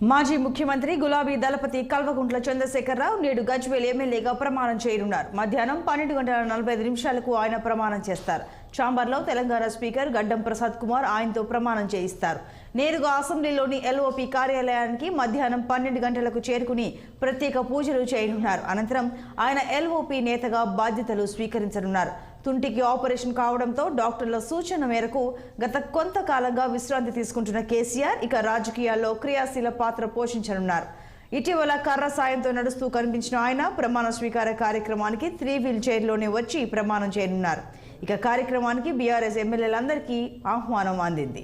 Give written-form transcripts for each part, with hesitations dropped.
మాజీ ముఖ్యమంత్రి గులాబీ దళపతి కల్వకుంట్ల చంద్రశేఖరరావు నేడు గజ్వేల్ ఎమ్మెల్యేగా ప్రమాణం చేయనున్నారు. మధ్యాహ్నం 12:45 ఆయన ప్రమాణం చేస్తారు. ఛాంబర్లో తెలంగాణ స్పీకర్ గడ్డం ప్రసాద్ కుమార్ ఆయనతో ప్రమాణం చేయిస్తారు. నేరుగా అసెంబ్లీలోని ఎల్ఓపి కార్యాలయానికి మధ్యాహ్నం 12 గంటలకు చేరుకుని ప్రత్యేక పూజలు చేయనున్నారు. అనంతరం ఆయన ఎల్ఓపి నేతగా బాధ్యతలు స్వీకరించనున్నారు. తుంటికి ఆపరేషన్ కావడంతో డాక్టర్ల సూచన మేరకు గత కొంతకాలంగా విశ్రాంతి తీసుకుంటున్న కేసీఆర్ ఇక రాజకీయాల్లో క్రియాశీల పాత్ర పోషించనున్నారు. ఇటీవల కర్ర సాయంతో నడుస్తూ కనిపించిన ఆయన ప్రమాణ స్వీకార కార్యక్రమానికి 3 వీల్ చైర్లోనే వచ్చి ప్రమాణం చేయనున్నారు. ఇక కార్యక్రమానికి బీఆర్ఎస్ ఎమ్మెల్యేలందరికీ ఆహ్వానం అందింది.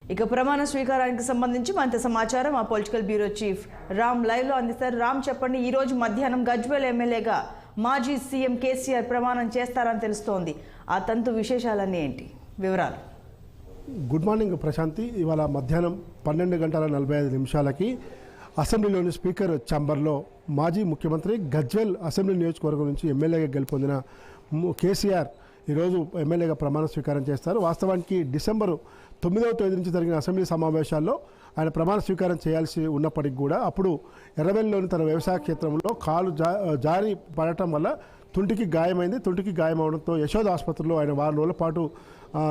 ఇక ప్రమాణ స్వీకారానికి సంబంధించి మరింత సమాచారం మా political bureau chief Ram live లో అందిస్తారు. రామ్, చెప్పండి, ఈ రోజు మధ్యాహ్నం గజ్వేల్ ఎమ్మెల్యేగా మాజీ సీఎం కేసీఆర్ ప్రమాణం చేస్తారని తెలుస్తోంది. ఆ తంతు విశేషాలన్నీ ఏంటి, వివరాలు? Good morning Prashanti. ఇవాళ మధ్యాహ్నం 12:45 అసెంబ్లీలోని స్పీకర్ ఛాంబర్లో మాజీ ముఖ్యమంత్రి గజ్వేల్ అసెంబ్లీ నియోజకవర్గం నుంచి ఎమ్మెల్యేగా గెలుపొందిన కేసీఆర్ ఈరోజు ఎమ్మెల్యేగా ప్రమాణ స్వీకారం చేస్తారు. వాస్తవానికి డిసెంబర్ 9వ తేదీ నుంచి జరిగిన అసెంబ్లీ సమావేశాల్లో ఆయన ప్రమాణ స్వీకారం చేయాల్సి ఉన్నప్పటికీ కూడా అప్పుడు ఎర్రవెల్లిలోని తన వ్యవసాయ క్షేత్రంలో కాలు జారి పడటం వల్ల తుంటికి గాయమైంది. తుంటికి గాయమవడంతో యశోద ఆసుపత్రిలో ఆయన 4 రోజుల పాటు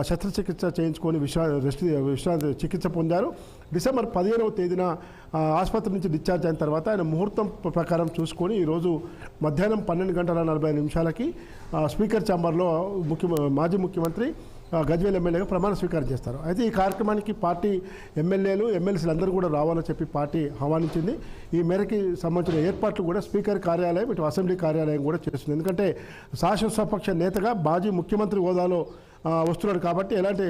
శస్త్రచికిత్స చేయించుకొని విశ్రాంతి చికిత్స పొందారు. డిసెంబర్ 15వ తేదీన ఆసుపత్రి నుంచి డిశ్చార్జ్ అయిన తర్వాత ఆయన ముహూర్తం ప్రకారం చూసుకొని ఈరోజు మధ్యాహ్నం 12:45 స్పీకర్ ఛాంబర్లో మాజీ ముఖ్యమంత్రి గజ్వేల్ ఎమ్మెల్యేగా ప్రమాణ స్వీకారం చేస్తారు. అయితే ఈ కార్యక్రమానికి పార్టీ ఎమ్మెల్యేలు ఎమ్మెల్సీలు అందరూ కూడా రావాలని చెప్పి పార్టీ ఆహ్వానించింది. ఈ మేరకి సంబంధించిన ఏర్పాట్లు కూడా స్పీకర్ కార్యాలయం ఇటు అసెంబ్లీ కార్యాలయం కూడా చేస్తుంది. ఎందుకంటే శాసనసభాపక్ష నేతగా మాజీ ముఖ్యమంత్రి హోదాలో వస్తున్నాడు కాబట్టి ఎలాంటి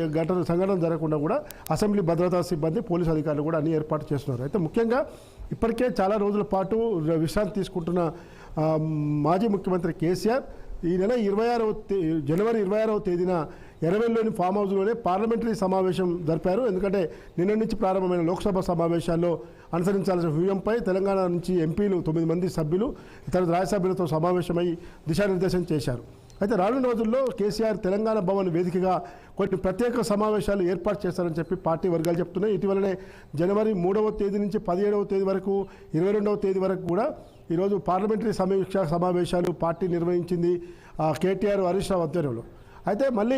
సంఘటన జరగకుండా కూడా అసెంబ్లీ భద్రతా సిబ్బంది పోలీసు అధికారులు కూడా అన్ని ఏర్పాటు చేస్తున్నారు. అయితే ముఖ్యంగా ఇప్పటికే చాలా రోజుల పాటు విశ్రాంతి తీసుకుంటున్న మాజీ ముఖ్యమంత్రి కేసీఆర్ ఈ నెల జనవరి 26వ తేదీన ఎర్రవెల్లిలోని ఫామ్ హౌస్లోనే పార్లమెంటరీ సమావేశం జరిపారు. ఎందుకంటే నిన్న నుంచి ప్రారంభమైన లోక్సభ సమావేశాల్లో అనుసరించాల్సిన వ్యూహంపై తెలంగాణ నుంచి ఎంపీలు 9 మంది సభ్యులు ఇతర రాజ్యసభ్యులతో సమావేశమై దిశానిర్దేశం చేశారు. అయితే రానున్న రోజుల్లో కేసీఆర్ తెలంగాణ భవన్ వేదికగా కొన్ని ప్రత్యేక సమావేశాలు ఏర్పాటు చేస్తారని చెప్పి పార్టీ వర్గాలు చెప్తున్నాయి. ఇటీవలనే జనవరి 3వ తేదీ నుంచి 17వ తేదీ వరకు 22వ తేదీ వరకు కూడా ఈరోజు పార్లమెంటరీ సమీక్షా సమావేశాలు పార్టీ నిర్వహించింది కేటీఆర్ హరీష్ రావు ఆధ్వర్యంలో. అయితే మళ్ళీ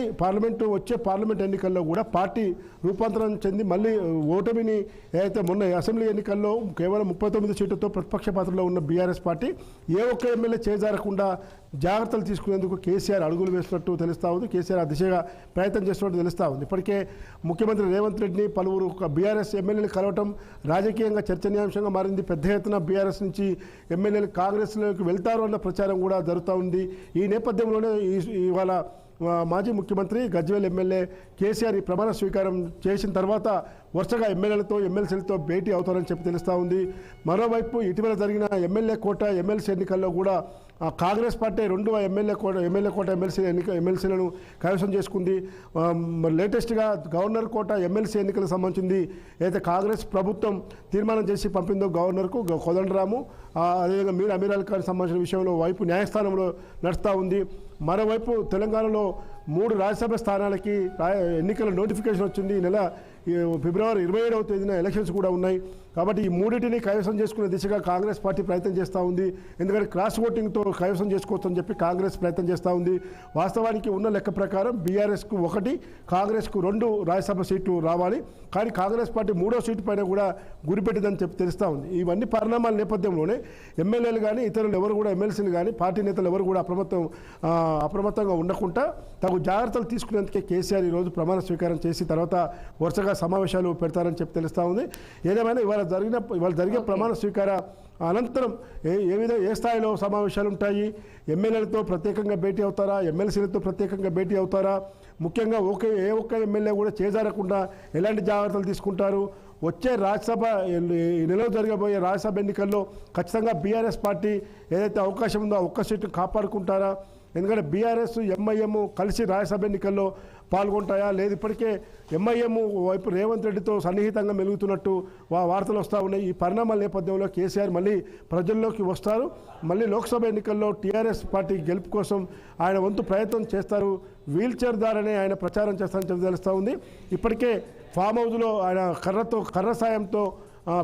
వచ్చే పార్లమెంట్ ఎన్నికల్లో కూడా పార్టీ రూపాంతరం చెంది మళ్ళీ ఓటమిని ఏదైతే మొన్న అసెంబ్లీ ఎన్నికల్లో కేవలం 39 సీట్లతో ప్రతిపక్ష పాత్రలో ఉన్న బీఆర్ఎస్ పార్టీ ఏ ఒక్క ఎమ్మెల్యే చేజారకుండా జాగ్రత్తలు తీసుకునేందుకు కేసీఆర్ అడుగులు వేస్తున్నట్టు తెలుస్తూ ఉంది. కేసీఆర్ ఆ దిశగా ప్రయత్నం చేస్తున్నట్టు తెలుస్తూ ఉంది. ఇప్పటికే ముఖ్యమంత్రి రేవంత్ రెడ్డిని పలువురు బీఆర్ఎస్ ఎమ్మెల్యేలు కలవటం రాజకీయంగా చర్చనీయాంశంగా మారింది. పెద్ద ఎత్తున బీఆర్ఎస్ నుంచి ఎమ్మెల్యేలు కాంగ్రెస్లోకి వెళ్తారు అన్న ప్రచారం కూడా జరుగుతూ ఉంది. ఈ నేపథ్యంలోనే ఇవాళ మాజీ ముఖ్యమంత్రి గజ్వేల్ ఎమ్మెల్యే కేసీఆర్ ఈ ప్రమాణ స్వీకారం చేసిన తర్వాత వరుసగా ఎమ్మెల్యేలతో ఎమ్మెల్సీలతో భేటీ అవుతారని చెప్పి తెలుస్తూ ఉంది. మరోవైపు ఇటీవల జరిగిన ఎమ్మెల్యే కోట ఎమ్మెల్సీ ఎన్నికల్లో కూడా కాంగ్రెస్ పార్టీ 2 ఎమ్మెల్యే కోట ఎమ్మెల్సీలను కైవసం చేసుకుంది. లేటెస్ట్గా గవర్నర్ కోట ఎమ్మెల్సీ ఎన్నికలకు సంబంధించింది అయితే కాంగ్రెస్ ప్రభుత్వం తీర్మానం చేసి పంపిందో గవర్నర్కు కోదండరాము, అదేవిధంగా మీర్ అమీర్ అలీ ఖాన్ సంబంధించిన విషయంలో వైపు న్యాయస్థానంలో నడుస్తూ ఉంది. మరోవైపు తెలంగాణలో 3 రాజ్యసభ స్థానాలకి ఎన్నికల నోటిఫికేషన్ వచ్చింది. ఈ నెల ఫిబ్రవరి 27వ తేదీన ఎలక్షన్స్ కూడా ఉన్నాయి. కాబట్టి ఈ మూడింటిని కైవసం చేసుకునే దిశగా కాంగ్రెస్ పార్టీ ప్రయత్నం చేస్తూ ఉంది. ఎందుకంటే క్రాస్ ఓటింగ్తో కైవసం చేసుకోవచ్చని చెప్పి కాంగ్రెస్ ప్రయత్నం చేస్తూ ఉంది. వాస్తవానికి ఉన్న లెక్క ప్రకారం బీఆర్ఎస్కు 1, కాంగ్రెస్కు 2 రాజ్యసభ సీట్లు రావాలి. కానీ కాంగ్రెస్ పార్టీ 3వ సీటు పైన కూడా గురిపెట్టిందని చెప్పి తెలుస్తూ ఉంది. ఇవన్నీ పరిణామాల నేపథ్యంలోనే ఎమ్మెల్యేలు కానీ ఇతరులు ఎవరు కూడా ఎమ్మెల్సీలు కానీ పార్టీ నేతలు ఎవరు కూడా అప్రమత్తంగా ఉండకుండా తగు జాగ్రత్తలు తీసుకునేందుకే కేసీఆర్ ఈరోజు ప్రమాణ స్వీకారం చేసి తర్వాత వరుసగా సమావేశాలు పెడతారని చెప్పి తెలుస్తూ ఉంది. ఏదేమైనా ఇవాళ జరిగే ప్రమాణ స్వీకార అనంతరం ఏ స్థాయిలో సమావేశాలు ఉంటాయి, ఎమ్మెల్యేలతో ప్రత్యేకంగా భేటీ అవుతారా, ఎమ్మెల్సీలతో ప్రత్యేకంగా భేటీ అవుతారా, ముఖ్యంగా ఏ ఒక్క ఎమ్మెల్యే కూడా చేజారకుండా ఎలాంటి జాగ్రత్తలు తీసుకుంటారు, వచ్చే రాజ్యసభ ఈ నెలలో జరగబోయే రాజ్యసభ ఎన్నికల్లో ఖచ్చితంగా బీఆర్ఎస్ పార్టీ ఏదైతే అవకాశం ఉందో ఒక్క సీటు కాపాడుకుంటారా, ఎందుకంటే బీఆర్ఎస్ ఎంఐఎం కలిసి రాజ్యసభ ఎన్నికల్లో పాల్గొంటాయా లేదు ఇప్పటికే ఎంఐఎం వైపు రేవంత్ రెడ్డితో సన్నిహితంగా మెలుగుతున్నట్టు వార్తలు వస్తూ ఉన్నాయి. ఈ పరిణామాల నేపథ్యంలో కేసీఆర్ మళ్ళీ ప్రజల్లోకి వస్తారు. మళ్ళీ లోక్సభ ఎన్నికల్లో టీఆర్ఎస్ పార్టీ గెలుపు కోసం ఆయన వంతు ప్రయత్నం చేస్తారు. వీల్ చైర్ ద్వారానే ఆయన ప్రచారం చేస్తారని తెలుస్తూ ఉంది. ఇప్పటికే ఫామ్ హౌస్లో ఆయన కర్ర సాయంతో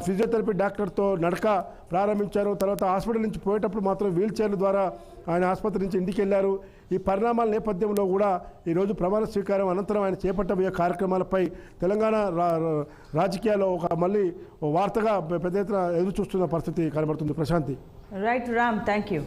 ఫిజియోథెరపీ డాక్టర్తో నడక ప్రారంభించారు. తర్వాత హాస్పిటల్ నుంచి పోయేటప్పుడు మాత్రం వీల్ చైర్ల ద్వారా ఆయన ఆసుపత్రి నుంచి ఇంటికి వెళ్ళారు. ఈ పరిణామాల నేపథ్యంలో కూడా ఈరోజు ప్రమాణ స్వీకారం అనంతరం ఆయన చేపట్టబోయే కార్యక్రమాలపై తెలంగాణ రాజకీయాల్లో మళ్ళీ వార్తగా పెద్ద ఎత్తున ఎదురు చూస్తున్న పరిస్థితి కనబడుతుంది. Prashanti. Right Ram, thank you.